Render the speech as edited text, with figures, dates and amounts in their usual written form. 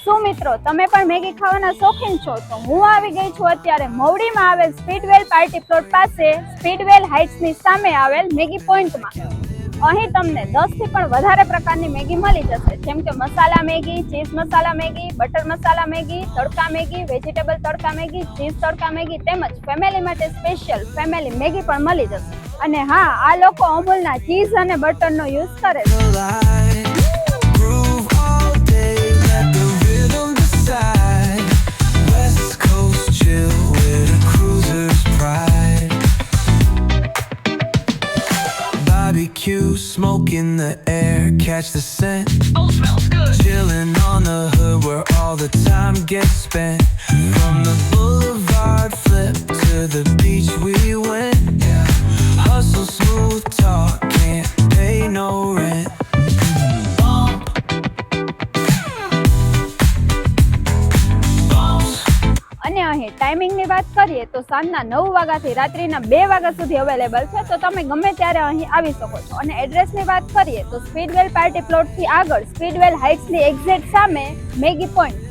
શું મિત્રો તમે પણ મેગી ખાવાના શોખીન છો તો હું આવી ગઈ છું અત્યારે મવડીમાં આવેલ સ્પીડવેલ પાર્ટી પ્લોટ પાસે સ્પીડવેલ હાઇટ્સની સામે આવેલ મેગી પોઈન્ટમાં અહીં તમને 10 થી પણ વધારે પ્રકારની મેગી મળી જશે, જેમ કે મસાલા મેગી, ચીઝ મસાલા મેગી, બટર મસાલા મેગી, તડકા મેગી, વેજીટેબલ તડકા મેગી, ચીઝ તડકા મેગી તેમજ ફેમિલી માટે સ્પેશિયલ ફેમિલી મેગી પણ મળી જશે. અને હા, આ લોકો અમૂલના ચીઝ અને બટરનો યુઝ કરે છે. Barbecue, smoke in the air, catch the scent. Oh, smells good. Chilling on the hood where all the time gets spent. From the boulevard flip to the beach we went. Yeah. Hustle, smooth talk, can't pay no rent. અને અહીં ટાઈમિંગની વાત કરીએ તો સાંજના 9 વાગ્યાથી રાત્રિના 2 વાગ્યા સુધી અવેલેબલ છે, તો તમે ગમે ત્યારે અહીં આવી શકો છો. અને એડ્રેસની વાત કરીએ તો સ્પીડવેલ પાર્ટી પ્લોટથી આગળ સ્પીડવેલ હાઇટ્સની એક્ઝેક્ટ સામે મેગી પોઈન્ટ